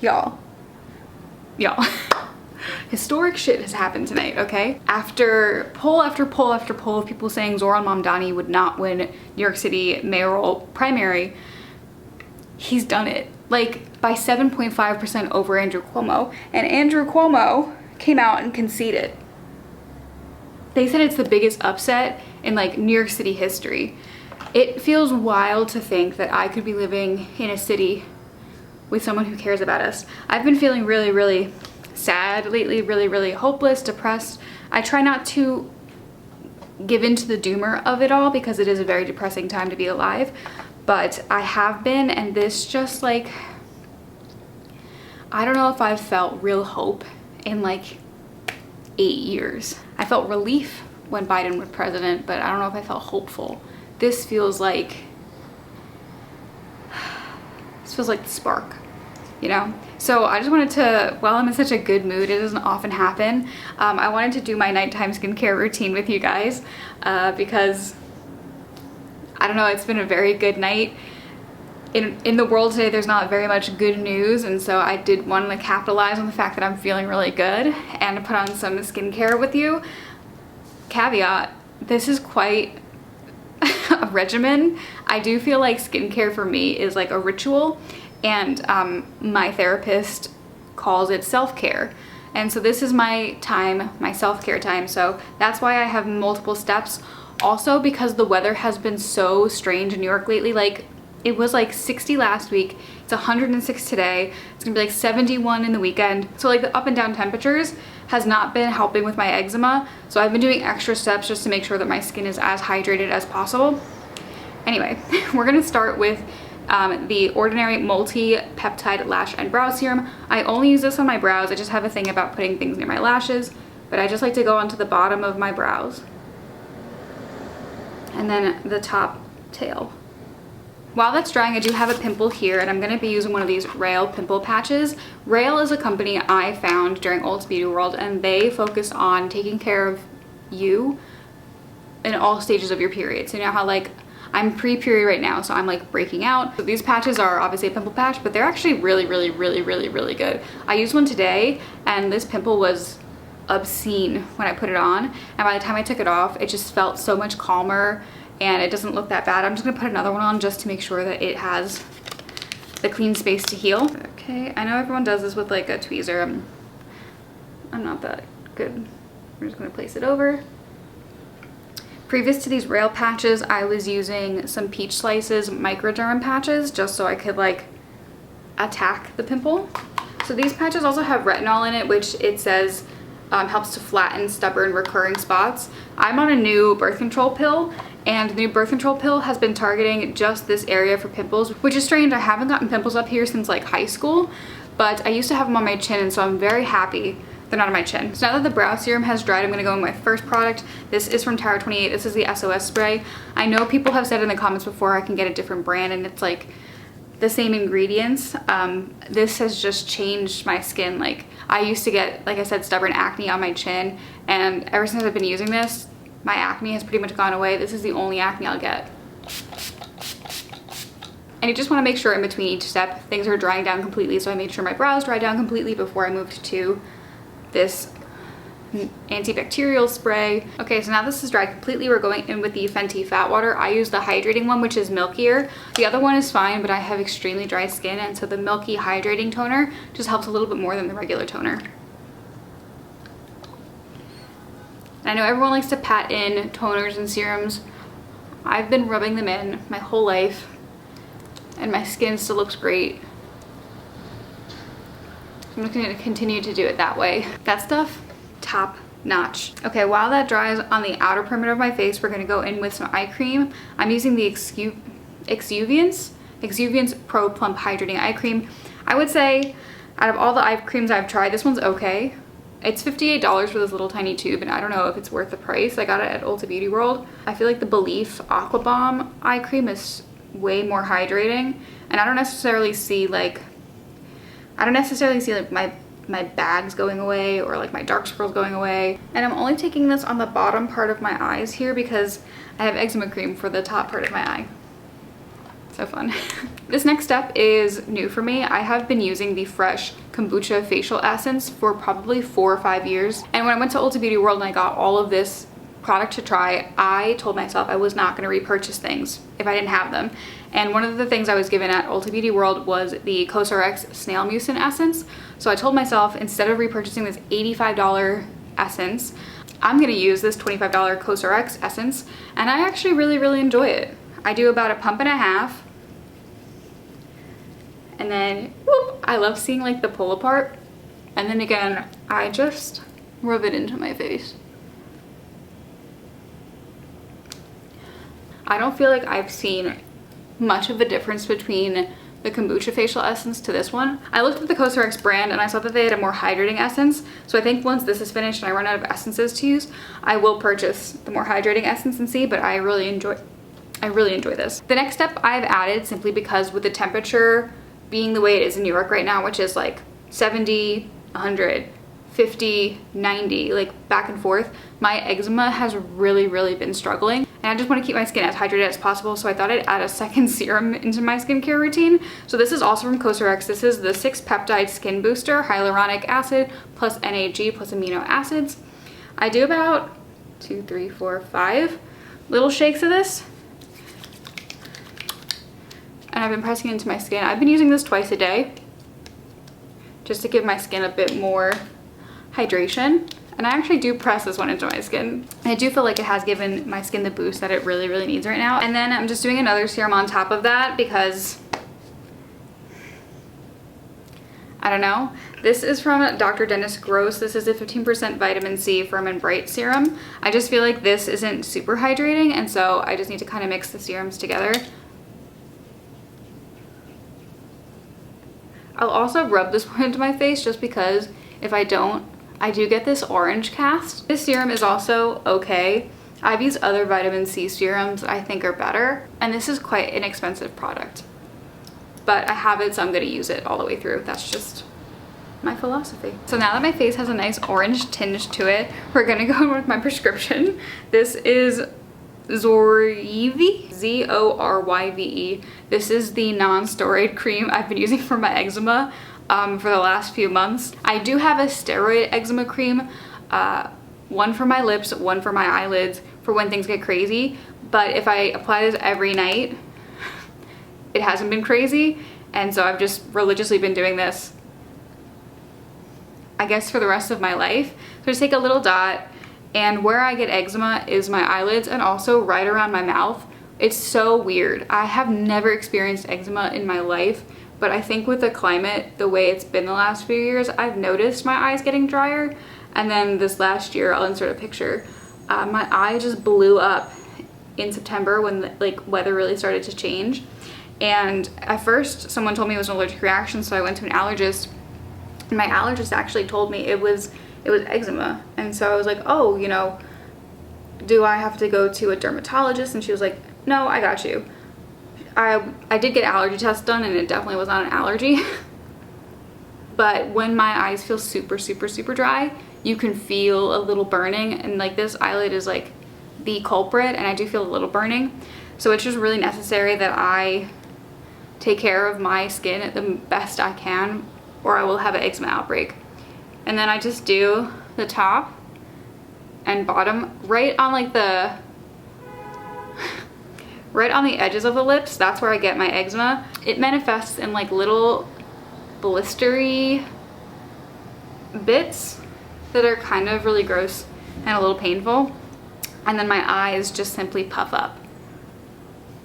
Y'all. Historic shit has happened tonight, okay? After poll after poll after poll of people saying Zoran Mamdani would not win New York City mayoral primary, he's done it. Like by 7.5% over Andrew Cuomo. And Andrew Cuomo came out and conceded. They said it's the biggest upset in like New York City history. It feels wild to think that I could be living in a city with someone who cares about us. I've been feeling really, really sad lately, really, really hopeless, depressed. I try not to give into the doomer of it all because it is a very depressing time to be alive, but I have been, and this just like, I don't know if I've felt real hope in like 8 years. I felt relief when Biden was president, but I don't know if I felt hopeful. This feels like the spark, you know? So I just wanted to, while I'm in such a good mood, it doesn't often happen, I wanted to do my nighttime skincare routine with you guys because, I don't know, it's been a very good night. In the world today, there's not very much good news, and so I did want to capitalize on the fact that I'm feeling really good and put on some skincare with you. Caveat, this is quite a regimen. I do feel like skincare for me is like a ritual, and my therapist calls it self-care. And so this is my time, my self-care time. So that's why I have multiple steps. Also because the weather has been so strange in New York lately. Like it was like 60 last week, it's 106 today, it's gonna be like 71 in the weekend. So like the up and down temperatures has not been helping with my eczema. So I've been doing extra steps just to make sure that my skin is as hydrated as possible. Anyway, we're gonna start with the Ordinary Multi-Peptide Lash and Brow Serum. I only use this on my brows. I just have a thing about putting things near my lashes, but I just like to go onto the bottom of my brows and then the top tail. While that's drying, I do have a pimple here, and I'm going to be using one of these Rail pimple patches. Rail is a company I found during Ulta Beauty World, and they focus on taking care of you in all stages of your period. So you know how like I'm pre-period right now, so I'm like breaking out. So these patches are obviously a pimple patch, but they're actually really, really, really, really, really good. I used one today, and this pimple was obscene when I put it on, and by the time I took it off, it just felt so much calmer, and it doesn't look that bad. I'm just gonna put another one on just to make sure that it has the clean space to heal. Okay, I know everyone does this with like a tweezer. I'm not that good. We're just gonna place it over. Previous to these Rail patches, I was using some Peach Slices microderm patches just so I could like attack the pimple. So these patches also have retinol in it, which it says helps to flatten stubborn recurring spots. I'm on a new birth control pill, and the new birth control pill has been targeting just this area for pimples, which is strange. I haven't gotten pimples up here since like high school, but I used to have them on my chin, and so I'm very happy they're not on my chin. So now that the brow serum has dried, I'm gonna go in my first product. This is from Tower 28. This is the SOS spray. I know people have said in the comments before I can get a different brand and it's like the same ingredients. This has just changed my skin. Like I used to get, like I said, stubborn acne on my chin, and ever since I've been using this, my acne has pretty much gone away. This is the only acne I'll get. And you just want to make sure in between each step things are drying down completely. So I made sure my brows dried down completely before I moved to this antibacterial spray. Okay, so now this is dry completely. We're going in with the Fenty Fat Water. I use the hydrating one, which is milkier. The other one is fine, but I have extremely dry skin, and so the milky hydrating toner just helps a little bit more than the regular toner. And I know everyone likes to pat in toners and serums. I've been rubbing them in my whole life, and my skin still looks great. I'm just going to continue to do it that way. That stuff, top notch. Okay, while that dries on the outer perimeter of my face, we're going to go in with some eye cream. I'm using the Exuviance Pro Plump Hydrating Eye Cream. I would say out of all the eye creams I've tried, this one's okay. It's $58 for this little tiny tube, and I don't know if it's worth the price. I got it at Ulta Beauty World. I feel like the Belief Aqua Bomb eye cream is way more hydrating, and I don't necessarily see like my bags going away or like my dark circles going away. And I'm only taking this on the bottom part of my eyes here because I have eczema cream for the top part of my eye. So fun. This next step is new for me. I have been using the Fresh Kombucha Facial Essence for probably 4 or 5 years. And when I went to Ulta Beauty World and I got all of this product to try, I told myself I was not gonna repurchase things if I didn't have them. And one of the things I was given at Ulta Beauty World was the CosRX Snail Mucin Essence. So I told myself, instead of repurchasing this $85 essence, I'm gonna use this $25 CosRX essence. And I actually really enjoy it. I do about a pump and a half. And then, whoop, I love seeing like the pull apart. And then again, I just rub it into my face. I don't feel like I've seen much of a difference between the Kombucha Facial Essence to this one. I looked at the CosRX brand and I saw that they had a more hydrating essence. So I think once this is finished and I run out of essences to use, I will purchase the more hydrating essence and see, but I really enjoy this. The next step I've added, simply because with the temperature being the way it is in New York right now, which is like 70, 100, 50, 90, like back and forth, my eczema has really been struggling. And I just want to keep my skin as hydrated as possible, so I thought I'd add a second serum into my skincare routine. So this is also from CosRX. This is the 6-peptide skin booster, hyaluronic acid plus NAG plus amino acids. I do about 2, 3, 4, 5 little shakes of this. And I've been pressing it into my skin. I've been using this twice a day just to give my skin a bit more hydration. And I actually do press this one into my skin. And I do feel like it has given my skin the boost that it really needs right now. And then I'm just doing another serum on top of that because, I don't know. This is from Dr. Dennis Gross. This is a 15% vitamin C Firm and Bright serum. I just feel like this isn't super hydrating, and so I just need to kind of mix the serums together. I'll also rub this one into my face just because if I don't, I do get this orange cast. This serum is also okay. I've used other vitamin C serums I think are better, and this is quite an expensive product. But I have it, so I'm gonna use it all the way through. That's just my philosophy. So now that my face has a nice orange tinge to it, we're gonna go in with my prescription. This is Zoryve, Z-O-R-Y-V-E. This is the non-steroid cream I've been using for my eczema for the last few months. I do have a steroid eczema cream, one for my lips, one for my eyelids for when things get crazy. But if I apply this every night, it hasn't been crazy. And so I've just religiously been doing this, I guess, for the rest of my life. So just take a little dot, and where I get eczema is my eyelids and also right around my mouth. It's so weird. I have never experienced eczema in my life, but I think with the climate, the way it's been the last few years, I've noticed my eyes getting drier. And then this last year, I'll insert a picture, my eye just blew up in September when the weather really started to change. And at first, someone told me it was an allergic reaction, so I went to an allergist, and my allergist actually told me it was eczema. And so I was like, oh, you know, do I have to go to a dermatologist? And she was like, no, I got you. I did get allergy tests done, and it definitely was not an allergy. But when my eyes feel super dry, you can feel a little burning, and like this eyelid is like the culprit, and I do feel a little burning. So it's just really necessary that I take care of my skin the best I can, or I will have an eczema outbreak. And then I just do the top and bottom right on like the right on the edges of the lips. That's where I get my eczema. It manifests in like little blistery bits that are kind of really gross and a little painful. And then my eyes just simply puff up.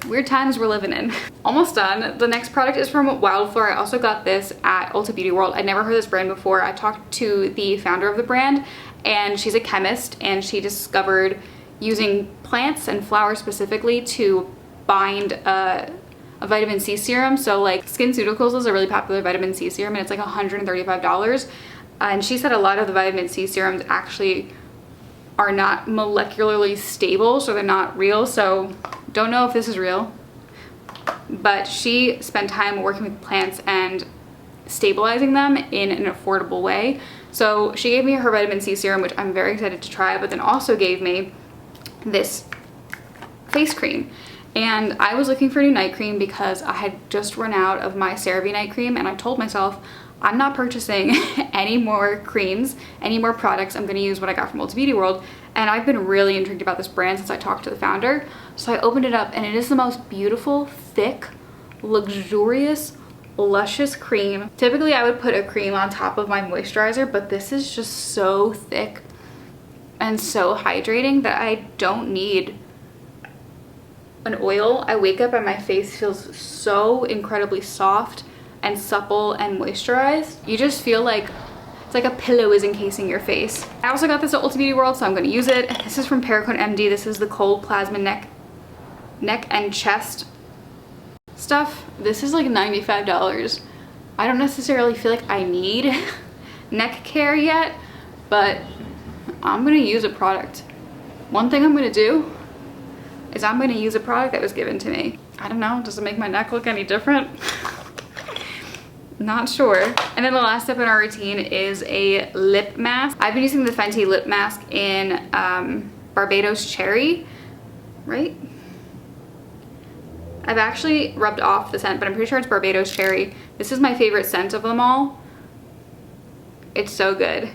Weird times we're living in. Almost done. The next product is from Wildflower. I also got this at Ulta Beauty World. I'd never heard of this brand before. I talked to the founder of the brand, and she's a chemist, and she discovered using plants and flowers specifically to bind a vitamin C serum. So like SkinCeuticals is a really popular vitamin C serum, and it's like $135. And she said a lot of the vitamin C serums actually are not molecularly stable, so they're not real. So don't know if this is real, but she spent time working with plants and stabilizing them in an affordable way. So she gave me her vitamin C serum, which I'm very excited to try, but then also gave me this face cream. And I was looking for a new night cream because I had just run out of my CeraVe night cream, and I told myself I'm not purchasing any more creams, any more products. I'm gonna use what I got from Ulta Beauty World. And I've been really intrigued about this brand since I talked to the founder. So I opened it up, and it is the most beautiful, thick, luxurious, luscious cream. Typically I would put a cream on top of my moisturizer, but this is just so thick and so hydrating that I don't need an oil. I wake up and my face feels so incredibly soft and supple and moisturized. You just feel like it's like a pillow is encasing your face. I also got this at Ulta Beauty World, so I'm going to use it. This is from Perricone MD. This is the Cold Plasma neck and chest stuff. This is like $95. I don't necessarily feel like I need neck care yet, but I'm gonna use a product. One thing I'm gonna do is I'm gonna use a product that was given to me. I don't know, does it make my neck look any different? Not sure. And then the last step in our routine is a lip mask. I've been using the Fenty lip mask in Barbados Cherry, right? I've actually rubbed off the scent, but I'm pretty sure it's Barbados Cherry. This is my favorite scent of them all. It's so good.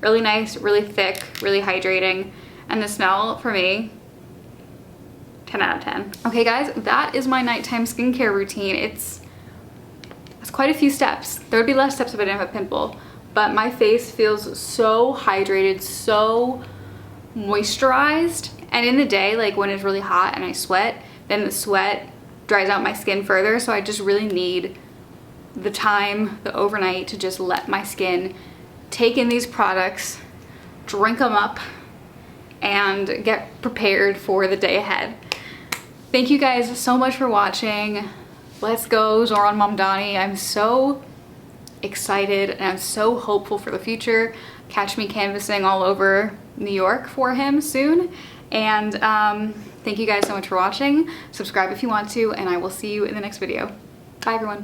Really nice, really thick, really hydrating. And the smell for me, 10 out of 10. Okay guys, that is my nighttime skincare routine. It's quite a few steps. There would be less steps if I didn't have a pimple, but my face feels so hydrated, so moisturized. And in the day, like when it's really hot and I sweat, then the sweat dries out my skin further, so I just really need the time, the overnight, to just let my skin take in these products, drink them up, and get prepared for the day ahead. Thank you guys so much for watching. Let's go Zoran Mamdani. I'm so excited and I'm so hopeful for the future. Catch me canvassing all over New York for him soon. And thank you guys so much for watching. Subscribe if you want to, and I will see you in the next video. Bye everyone.